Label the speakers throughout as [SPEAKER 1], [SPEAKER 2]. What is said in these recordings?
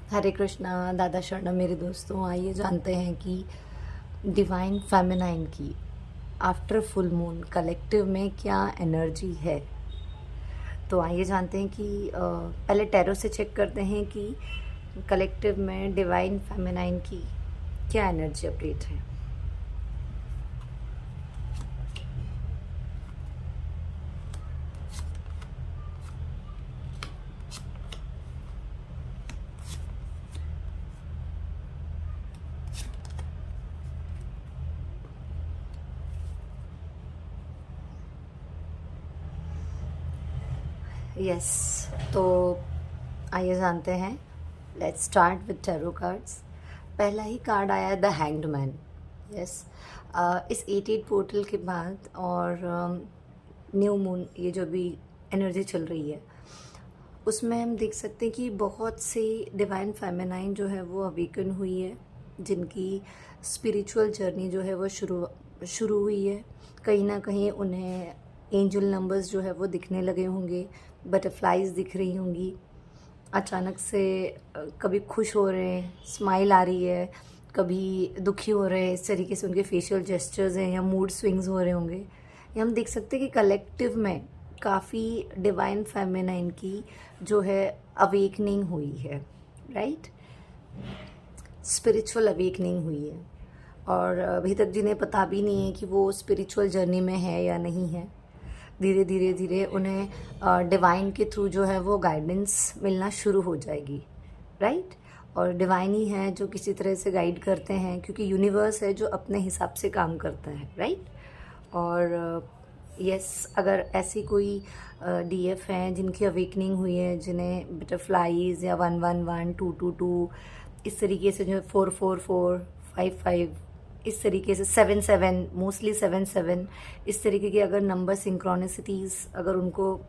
[SPEAKER 1] हरे कृष्णा। दादा शरणम मेरे दोस्तों, आइए जानते हैं कि डिवाइन फेमिनाइन की आफ्टर फुल मून कलेक्टिव में क्या एनर्जी है। तो आइए जानते हैं कि पहले टैरो से चेक करते हैं कि कलेक्टिव में डिवाइन फेमिनाइन की क्या एनर्जी अपडेट है। यस, तो आइए जानते हैं। Let's start with tarot cards. पहला ही कार्ड आया है द हैंग्ड मैन। यस, इस 88 पोर्टल के बाद और न्यू मून, ये जो भी एनर्जी चल रही है उसमें हम देख सकते हैं कि बहुत से डिवाइन फेमिनाइन जो है वो अवेकन हुई है, जिनकी स्पिरिचुअल जर्नी जो है वो शुरू हुई है। कहीं ना कहीं उन्हें एंजल नंबर्स जो है वो दिखने लगे होंगे, बटरफ्लाइज दिख रही होंगी, अचानक से कभी खुश हो रहे हैं, स्माइल आ रही है, कभी दुखी हो रहे हैं। इस तरीके से उनके फेशियल जेस्चर्स हैं या मूड स्विंग्स हो रहे होंगे। या हम देख सकते हैं कि कलेक्टिव में काफ़ी डिवाइन फेमिनाइन की जो है अवेकनिंग हुई है, राइट। स्पिरिचुअल अवेकनिंग हुई है और अभी तक जिन्हें पता भी नहीं है कि वो स्पिरिचुअल जर्नी में है या नहीं है, धीरे धीरे धीरे उन्हें डिवाइन के थ्रू जो है वो गाइडेंस मिलना शुरू हो जाएगी, राइट। और डिवाइन ही है जो किसी तरह से गाइड करते हैं, क्योंकि यूनिवर्स है जो अपने हिसाब से काम करता है, राइट। और यस, अगर ऐसी कोई डीएफ हैं जिनकी अवेकनिंग हुई है, जिन्हें बटरफ्लाइज या 111 222 इस तरीके से, जो 444 55 इस तरीके से 77, मोस्टली 77 इस तरीके की अगर नंबर सिंक्रोनिसिटीज़ अगर उनको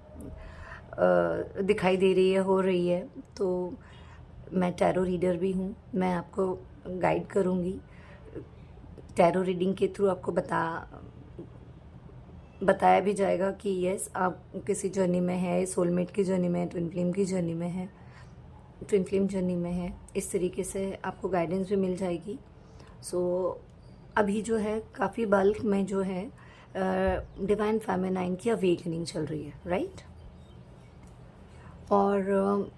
[SPEAKER 1] दिखाई दे रही है, हो रही है, तो मैं टैरो रीडर भी हूँ, मैं आपको गाइड करूँगी। टैरो रीडिंग के थ्रू आपको बताया भी जाएगा कि यस, आप किसी जर्नी में है, सोलमेट की जर्नी में है, ट्विन फ्लेम की जर्नी में है, ट्विन फ्लेम जर्नी में है। इस तरीके से आपको गाइडेंस भी मिल जाएगी। सो अभी जो है काफ़ी बल्क में जो है डिवाइन फेमिनाइन की अवेकनिंग चल रही है, राइट। और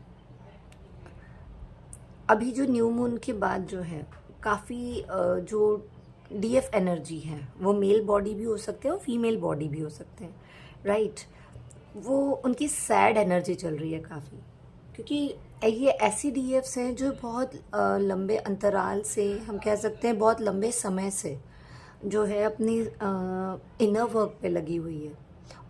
[SPEAKER 1] अभी जो न्यू मून के बाद जो है काफ़ी जो डीएफ एनर्जी है, वो मेल बॉडी भी हो सकते हैं और फीमेल बॉडी भी हो सकते हैं, राइट। वो उनकी सैड एनर्जी चल रही है काफ़ी, क्योंकि ये ऐसी डीएफ्स हैं जो बहुत लंबे अंतराल से, हम कह सकते हैं बहुत लंबे समय से जो है अपनी इनर वर्क पे लगी हुई है।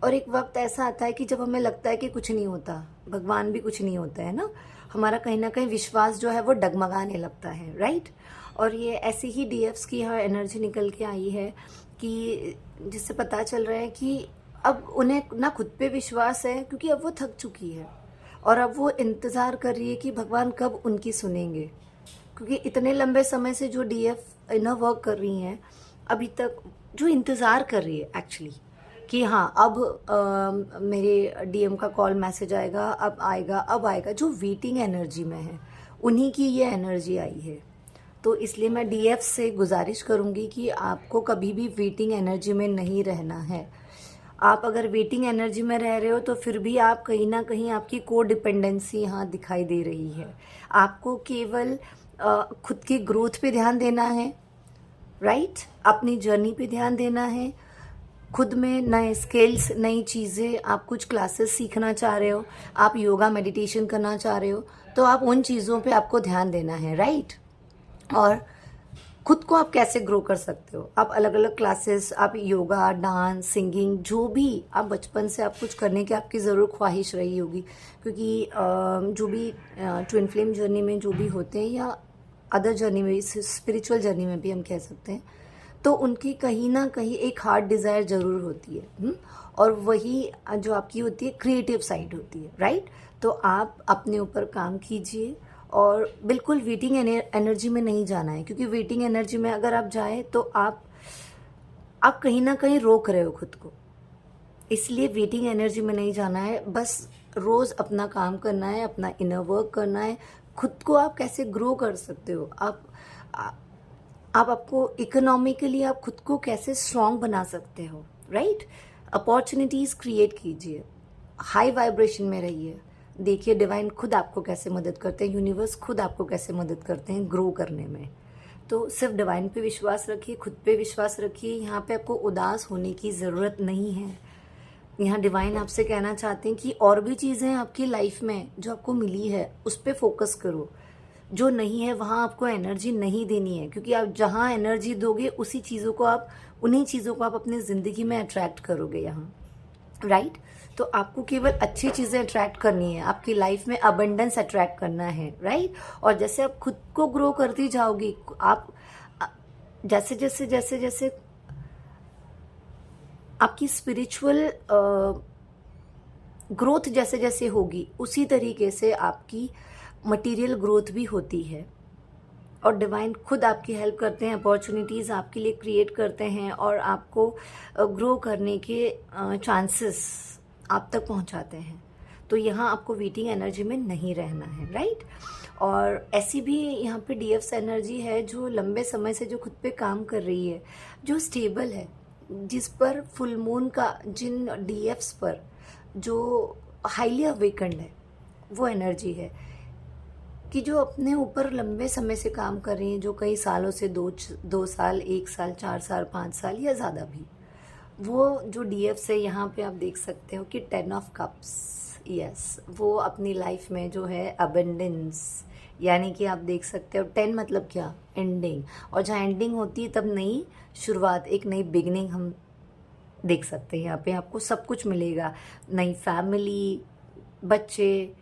[SPEAKER 1] और एक वक्त ऐसा आता है कि जब हमें लगता है कि कुछ नहीं होता, भगवान भी कुछ नहीं होता है ना, हमारा कहीं ना कहीं विश्वास जो है वो डगमगाने लगता है, राइट। और ये ऐसी ही डीएफ्स की यहाँ एनर्जी निकल के आई है कि जिससे पता चल रहा है कि अब उन्हें ना खुद पे विश्वास है, क्योंकि अब वो थक चुकी है और अब वो इंतज़ार कर रही है कि भगवान कब उनकी सुनेंगे। क्योंकि इतने लंबे समय से जो डीएफ इनर वर्क कर रही हैं, अभी तक जो इंतज़ार कर रही है एक्चुअली कि हाँ अब मेरे डीएम का कॉल मैसेज आएगा, अब आएगा, अब आएगा, जो वेटिंग एनर्जी में है उन्हीं की ये एनर्जी आई है। तो इसलिए मैं डीएफ से गुजारिश करूँगी कि आपको कभी भी वेटिंग एनर्जी में नहीं रहना है। आप अगर वेटिंग एनर्जी में रह रहे हो तो फिर भी आप कहीं ना कहीं आपकी को डिपेंडेंसी यहाँ दिखाई दे रही है। आपको केवल खुद की ग्रोथ पे ध्यान देना है, राइट। अपनी जर्नी पे ध्यान देना है, खुद में नए स्किल्स, नई चीज़ें, आप कुछ क्लासेस सीखना चाह रहे हो, आप योगा मेडिटेशन करना चाह रहे हो, तो आप उन चीज़ों पे आपको ध्यान देना है, राइट। और खुद को आप कैसे ग्रो कर सकते हो, आप अलग अलग क्लासेस, आप योगा, डांस, सिंगिंग, जो भी आप बचपन से आप कुछ करने की आपकी ज़रूर ख्वाहिश रही होगी, क्योंकि जो भी ट्विन फ्लेम जर्नी में जो भी होते हैं या अदर जर्नी में, स्पिरिचुअल जर्नी में भी हम कह सकते हैं, तो उनकी कहीं ना कहीं एक हार्ट डिज़ायर ज़रूर होती है। और वही जो आपकी होती है क्रिएटिव साइड होती है, राइट। तो आप अपने ऊपर काम कीजिए और बिल्कुल वेटिंग एनर्जी में नहीं जाना है, क्योंकि वेटिंग एनर्जी में अगर आप जाएं तो आप कहीं ना कहीं रोक रहे हो खुद को। इसलिए वेटिंग एनर्जी में नहीं जाना है, बस रोज़ अपना काम करना है, अपना इनर वर्क करना है। खुद को आप कैसे ग्रो कर सकते हो, आ- आप आपको इकोनॉमिकली आप खुद को कैसे स्ट्रांग बना सकते हो, राइट। अपॉर्चुनिटीज़ क्रिएट कीजिए, हाई वाइब्रेशन में रहिए। देखिए डिवाइन खुद आपको कैसे मदद करते हैं, यूनिवर्स खुद आपको कैसे मदद करते हैं ग्रो करने में। तो सिर्फ डिवाइन पे विश्वास रखिए, खुद पे विश्वास रखिए। यहाँ पे आपको उदास होने की ज़रूरत नहीं है। यहाँ डिवाइन आपसे कहना चाहते हैं कि और भी चीज़ें आपकी लाइफ में जो आपको मिली है उस पर फोकस करो। जो नहीं है वहाँ आपको एनर्जी नहीं देनी है, क्योंकि आप जहाँ एनर्जी दोगे उसी चीज़ों को आप उन्हीं चीज़ों को आप अपनी ज़िंदगी में अट्रैक्ट करोगे यहाँ, राइट। तो आपको केवल अच्छी चीज़ें अट्रैक्ट करनी है, आपकी लाइफ में अबंडेंस अट्रैक्ट करना है, राइट। और जैसे आप खुद को ग्रो करती जाओगी, आप जैसे जैसे जैसे जैसे आपकी स्पिरिचुअल ग्रोथ जैसे जैसे होगी, उसी तरीके से आपकी मटेरियल ग्रोथ भी होती है। और डिवाइन खुद आपकी हेल्प करते हैं, अपॉर्चुनिटीज़ आपके लिए क्रिएट करते हैं और आपको ग्रो करने के चांसेस आप तक पहुंचाते हैं। तो यहाँ आपको वेटिंग एनर्जी में नहीं रहना है, राइट। और ऐसी भी यहाँ पे डीएफ्स एनर्जी है जो लंबे समय से जो खुद पे काम कर रही है, जो स्टेबल है, जिस पर फुल मून का, जिन डीएफ्स पर जो हाईली अवेकन्ड है, वो एनर्जी है कि जो अपने ऊपर लंबे समय से काम कर रही हैं, जो कई सालों से दो साल, 1 साल, 4 साल, 5 साल या ज़्यादा भी, वो जो डीएफ है यहाँ पे आप देख सकते हो कि 10 ऑफ कप्स, यस, वो अपनी लाइफ में जो है अबेंडेंस, यानी कि आप देख सकते हो 10 मतलब क्या, एंडिंग। और जहाँ एंडिंग होती है तब नई शुरुआत, एक नई बिगनिंग हम देख सकते हैं। यहाँ पे आपको सब कुछ मिलेगा, नई फैमिली, बच्चे,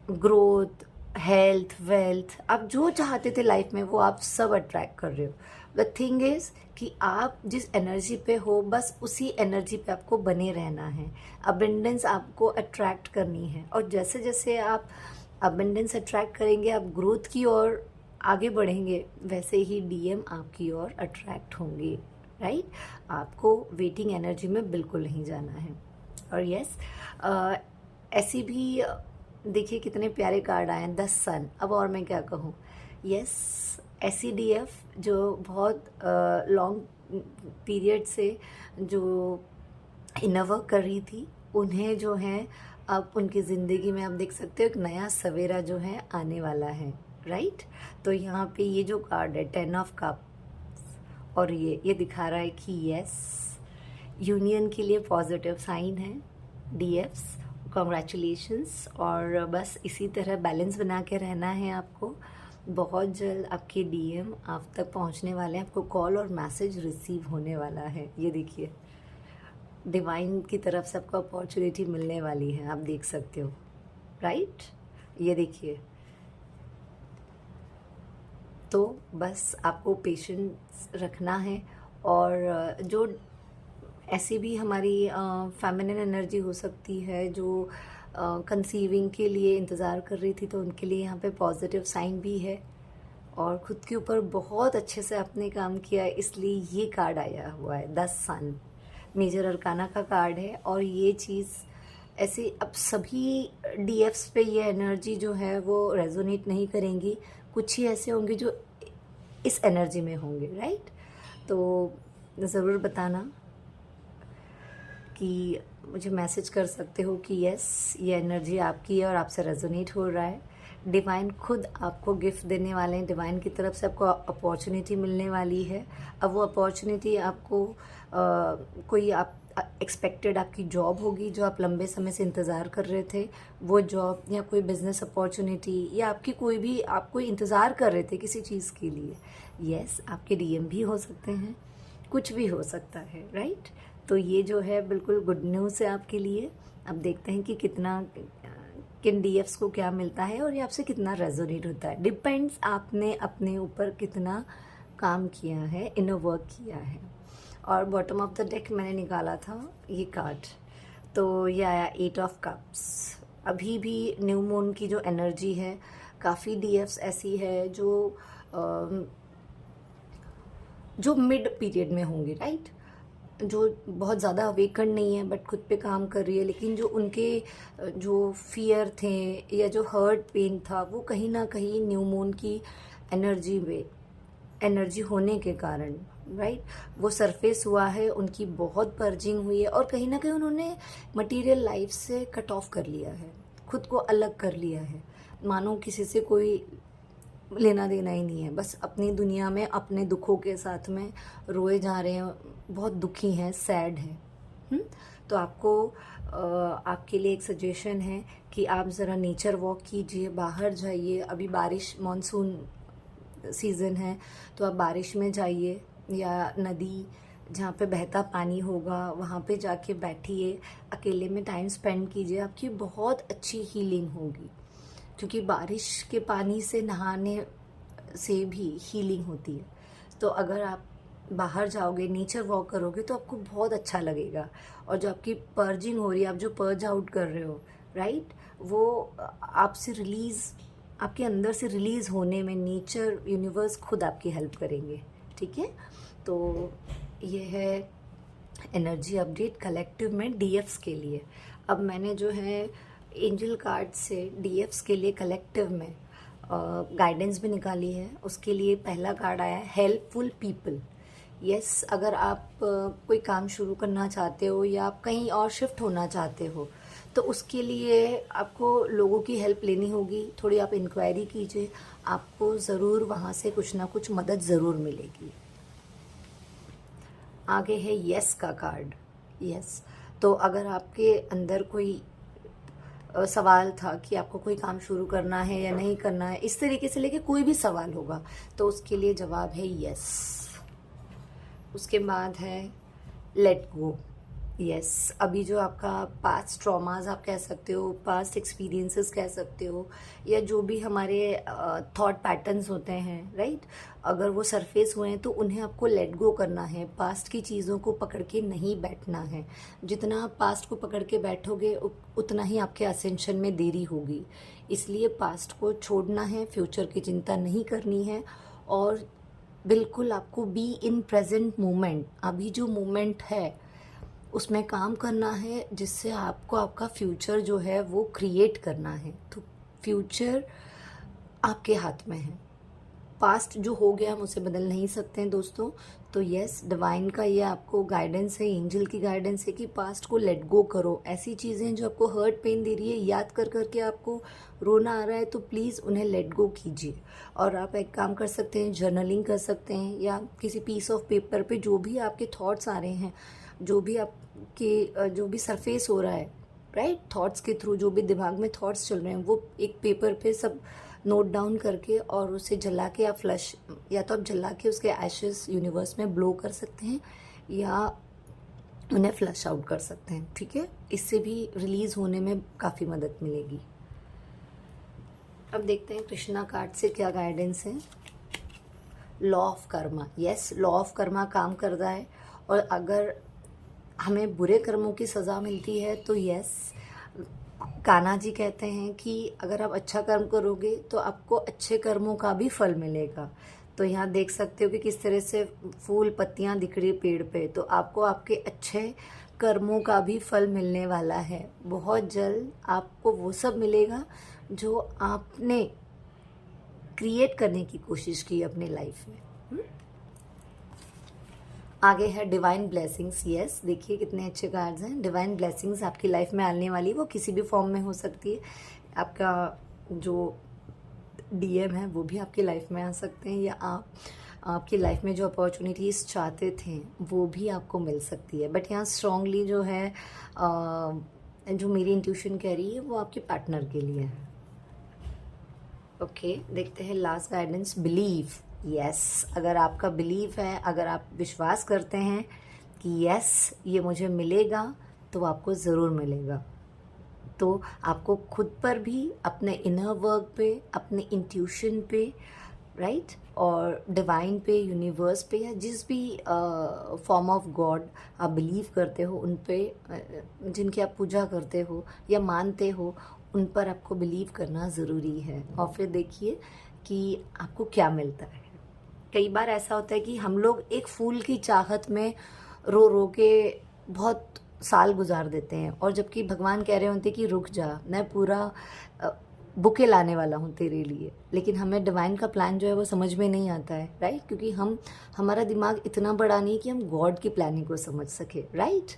[SPEAKER 1] ग्रोथ, हेल्थ, वेल्थ, आप जो चाहते थे लाइफ में वो आप सब अट्रैक्ट कर रहे हो। द थिंग इज़ कि आप जिस एनर्जी पे हो बस उसी एनर्जी पे आपको बने रहना है। अबेंडेंस आपको अट्रैक्ट करनी है, और जैसे जैसे आप अबेंडेंस अट्रैक्ट करेंगे, आप ग्रोथ की ओर आगे बढ़ेंगे, वैसे ही डीएम आपकी ओर अट्रैक्ट होंगे, राइट। आपको वेटिंग एनर्जी में बिल्कुल नहीं जाना है। और यस, ऐसी भी देखिए कितने प्यारे कार्ड आए हैं, 10 सन। अब और मैं क्या कहूँ, यस, ऐसी डीएफ जो बहुत लॉन्ग पीरियड से जो इनर वर्क कर रही थी, उन्हें जो है अब उनकी ज़िंदगी में आप देख सकते हो एक नया सवेरा जो है आने वाला है, राइट। तो यहाँ पे ये जो कार्ड है 10 ऑफ कप, और ये दिखा रहा है कि यस, यूनियन के लिए पॉजिटिव साइन है डीएफ्स, कॉन्ग्रेचुलेशंस। और बस इसी तरह बैलेंस बना के रहना है आपको। बहुत जल्द आपके डीएम आप तक पहुंचने वाले हैं, आपको कॉल और मैसेज रिसीव होने वाला है। ये देखिए डिवाइन की तरफ से आपको अपॉर्चुनिटी मिलने वाली है, आप देख सकते हो, राइट। ये देखिए, तो बस आपको पेशेंस रखना है। और जो ऐसी भी हमारी फेमिनिन एनर्जी हो सकती है जो कंसीविंग के लिए इंतज़ार कर रही थी, तो उनके लिए यहाँ पे पॉजिटिव साइन भी है। और ख़ुद के ऊपर बहुत अच्छे से आपने काम किया है, इसलिए ये कार्ड आया हुआ है 10 सन, मेजर अरकाना का कार्ड है। और ये चीज़ ऐसे अब सभी डीएफ्स पे ये एनर्जी जो है वो रेजोनेट नहीं करेंगी, कुछ ही ऐसे होंगे जो इस एनर्जी में होंगे, राइट। तो ज़रूर बताना कि मुझे मैसेज कर सकते हो कि यस, ये एनर्जी आपकी है और आपसे रेजोनेट हो रहा है। डिवाइन खुद आपको गिफ्ट देने वाले हैं, डिवाइन की तरफ से आपको अपॉर्चुनिटी मिलने वाली है। अब वो अपॉर्चुनिटी आपको कोई आप एक्सपेक्टेड आपकी जॉब होगी जो आप लंबे समय से इंतज़ार कर रहे थे, वो जॉब या कोई बिजनेस अपॉर्चुनिटी, या आपकी कोई भी, आप कोई इंतज़ार कर रहे थे किसी चीज़ के लिए, यस, आपके डीएम भी हो सकते हैं, कुछ भी हो सकता है, राइट। तो ये जो है बिल्कुल गुड न्यूज़ है आपके लिए। अब देखते हैं कि कितना किन डीएफ्स को क्या मिलता है और ये आपसे कितना रेजोनेट होता है। डिपेंड्स आपने अपने ऊपर कितना काम किया है, इनर वर्क किया है। और बॉटम ऑफ द डेक मैंने निकाला था ये कार्ड, तो ये आया 8 ऑफ कप्स। अभी भी न्यू मून की जो एनर्जी है, काफ़ी डीएफ्स ऐसी है जो मिड पीरियड में होंगी, राइट। जो बहुत ज़्यादा अवेकन नहीं है बट खुद पे काम कर रही है, लेकिन जो उनके जो फियर थे या जो हर्ट पेन था वो कहीं ना कहीं न्यू मून की एनर्जी में एनर्जी होने के कारण, राइट, वो सरफेस हुआ है, उनकी बहुत पर्जिंग हुई है और कहीं ना कहीं उन्होंने मटेरियल लाइफ से कट ऑफ कर लिया है, खुद को अलग कर लिया है, मानो किसी से कोई लेना देना ही नहीं है, बस अपनी दुनिया में अपने दुखों के साथ में रोए जा रहे हैं, बहुत दुखी हैं, सैड हैं। तो आपको आपके लिए एक सजेशन है कि आप ज़रा नेचर वॉक कीजिए, बाहर जाइए। अभी बारिश मॉनसून सीज़न है तो आप बारिश में जाइए या नदी जहाँ पे बहता पानी होगा वहाँ पे जाके बैठिए, अकेले में टाइम स्पेंड कीजिए, आपकी बहुत अच्छी हीलिंग होगी, क्योंकि बारिश के पानी से नहाने से भी हीलिंग होती है। तो अगर आप बाहर जाओगे, नेचर वॉक करोगे तो आपको बहुत अच्छा लगेगा, और जो आपकी पर्जिंग हो रही है, आप जो पर्ज आउट कर रहे हो, राइट, वो आपसे रिलीज़, आपके अंदर से रिलीज़ होने में नेचर, यूनिवर्स खुद आपकी हेल्प करेंगे। ठीक है, तो ये है एनर्जी अपडेट कलेक्टिव में डीएफ्स के लिए। अब मैंने जो है एंजल कार्ड से डीएफ्स के लिए कलेक्टिव में गाइडेंस भी निकाली है। उसके लिए पहला कार्ड आया है हेल्पफुल पीपल। यस, अगर आप कोई काम शुरू करना चाहते हो या आप कहीं और शिफ्ट होना चाहते हो तो उसके लिए आपको लोगों की हेल्प लेनी होगी, थोड़ी आप इंक्वायरी कीजिए, आपको ज़रूर वहाँ से कुछ ना कुछ मदद ज़रूर मिलेगी। आगे है यस का कार्ड। यस, तो अगर आपके अंदर कोई सवाल था कि आपको कोई काम शुरू करना है या नहीं करना है, इस तरीके से लेके कोई भी सवाल होगा तो उसके लिए जवाब है यस। उसके बाद है लेट गो। यस, अभी जो आपका पास्ट ट्रॉमाज आप कह सकते हो, पास्ट एक्सपीरियंसेस कह सकते हो, या जो भी हमारे थॉट पैटर्न्स होते हैं, राइट, अगर वो सरफेस हुए हैं तो उन्हें आपको लेट गो करना है। पास्ट की चीज़ों को पकड़ के नहीं बैठना है। जितना आप पास्ट को पकड़ के बैठोगे उतना ही आपके असेंशन में देरी होगी। इसलिए पास्ट को छोड़ना है, फ्यूचर की चिंता नहीं करनी है, और बिल्कुल आपको बी इन प्रेजेंट मोमेंट, अभी जो मोमेंट है उसमें काम करना है, जिससे आपको आपका फ्यूचर जो है वो क्रिएट करना है। तो फ्यूचर आपके हाथ में है। पास्ट जो हो गया हम उसे बदल नहीं सकते हैं दोस्तों। तो यस, डिवाइन का ये आपको गाइडेंस है, एंजल की गाइडेंस है कि पास्ट को लेट गो करो। ऐसी चीज़ें जो आपको हर्ट पेन दे रही है, याद कर करके आपको रोना आ रहा है, तो प्लीज़ उन्हें लेट गो कीजिए। और आप एक काम कर सकते हैं, जर्नलिंग कर सकते हैं, या किसी पीस ऑफ पेपर पे जो भी आपके थॉट्स आ रहे हैं, जो भी आपके जो भी सरफेस हो रहा है, राइट, थॉट्स के थ्रू जो भी दिमाग में थॉट्स चल रहे हैं, वो एक पेपर पे सब नोट डाउन करके और उसे जला के आप फ्लश, या तो आप जला के उसके एशेस यूनिवर्स में ब्लो कर सकते हैं या उन्हें फ्लश आउट कर सकते हैं। ठीक है, इससे भी रिलीज होने में काफ़ी मदद मिलेगी। अब देखते हैं कृष्णा कार्ड से क्या गाइडेंस है। Law of Karma. Yes, law of Karma काम करता है, और अगर हमें बुरे कर्मों की सज़ा मिलती है तो यस, कान्हा जी कहते हैं कि अगर आप अच्छा कर्म करोगे तो आपको अच्छे कर्मों का भी फल मिलेगा। तो यहाँ देख सकते हो कि किस तरह से फूल पत्तियाँ दिख रही पेड़ पे, तो आपको आपके अच्छे कर्मों का भी फल मिलने वाला है। बहुत जल्द आपको वो सब मिलेगा जो आपने क्रिएट करने की कोशिश की अपनी लाइफ में। आगे है डिवाइन ब्लेसिंग्स। यस, देखिए कितने अच्छे कार्ड्स हैं। डिवाइन ब्लेसिंग्स आपकी लाइफ में आने वाली, वो किसी भी फॉर्म में हो सकती है। आपका जो डीएम है वो भी आपकी लाइफ में आ सकते हैं, या आपकी लाइफ में जो अपॉर्चुनिटीज़ चाहते थे वो भी आपको मिल सकती है। बट यहाँ स्ट्रांगली जो है जो मेरी इंट्यूशन कह रही है वो आपके पार्टनर के लिए है। ओके, देखते हैं लास्ट गाइडेंस, बिलीव। यस, अगर आपका बिलीव है, अगर आप विश्वास करते हैं कि यस ये मुझे मिलेगा, तो आपको ज़रूर मिलेगा। तो आपको खुद पर भी, अपने इनर वर्क पे, अपने इंट्यूशन पे, राइट, और डिवाइन पे, यूनिवर्स पे, या जिस भी फॉर्म ऑफ गॉड आप बिलीव करते हो, उन पे, जिनकी आप पूजा करते हो या मानते हो, उन पर आपको बिलीव करना ज़रूरी है। और फिर देखिए कि आपको क्या मिलता है। कई बार ऐसा होता है कि हम लोग एक फूल की चाहत में रो रो के बहुत साल गुजार देते हैं, और जबकि भगवान कह रहे होते कि रुक जा, मैं पूरा बुके लाने वाला हूँ तेरे लिए। लेकिन हमें डिवाइन का प्लान जो है वो समझ में नहीं आता है, राइट? क्योंकि हमारा दिमाग इतना बड़ा नहीं कि हम गॉड की प्लानिंग को समझ सके, राइट?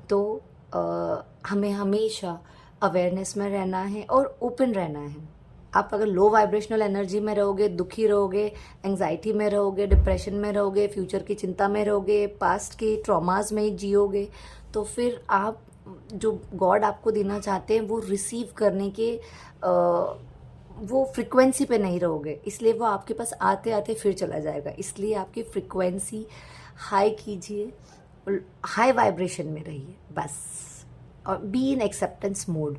[SPEAKER 1] तो हमें हमेशा अवेयरनेस में रहना है और ओपन रहना है। आप अगर लो वाइब्रेशनल एनर्जी में रहोगे, दुखी रहोगे, एंग्जाइटी में रहोगे, डिप्रेशन में रहोगे, फ्यूचर की चिंता में रहोगे, पास्ट के ट्रॉमास में जियोगे, तो फिर आप जो गॉड आपको देना चाहते हैं वो रिसीव करने के वो फ्रिक्वेंसी पे नहीं रहोगे, इसलिए वो आपके पास आते आते फिर चला जाएगा। इसलिए आपकी फ्रिक्वेंसी हाई कीजिए, हाई वाइब्रेशन में रहिए बस, और बी इन एक्सेप्टेंस मोड,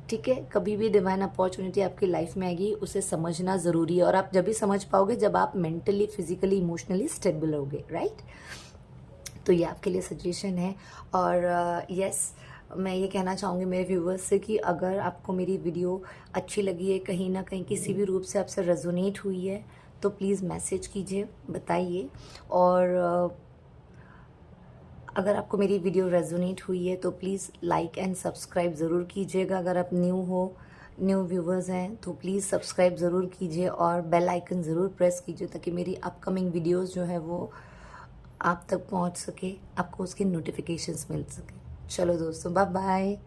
[SPEAKER 1] ठीक है? कभी भी डिवाइन अपॉर्चुनिटी आपकी लाइफ में आएगी, उसे समझना ज़रूरी है, और आप जब भी समझ पाओगे जब आप मेंटली, फिजिकली, इमोशनली स्टेबल होगे, राइट? तो ये आपके लिए सजेशन है। और यस, मैं ये कहना चाहूँगी मेरे व्यूवर्स से कि अगर आपको मेरी वीडियो अच्छी लगी है, कहीं ना कहीं किसी भी रूप से आपसे रेजोनेट हुई है, तो प्लीज़ मैसेज कीजिए, बताइए। और अगर आपको मेरी वीडियो रेजोनेट हुई है तो प्लीज़ लाइक एंड सब्सक्राइब ज़रूर कीजिएगा। अगर आप न्यू व्यूवर्स हैं तो प्लीज़ सब्सक्राइब ज़रूर कीजिए, और बेल आइकन ज़रूर प्रेस कीजिए, ताकि मेरी अपकमिंग वीडियोस जो है वो आप तक पहुंच सके, आपको उसकी नोटिफिकेशंस मिल सके। चलो दोस्तों, बाय बाय।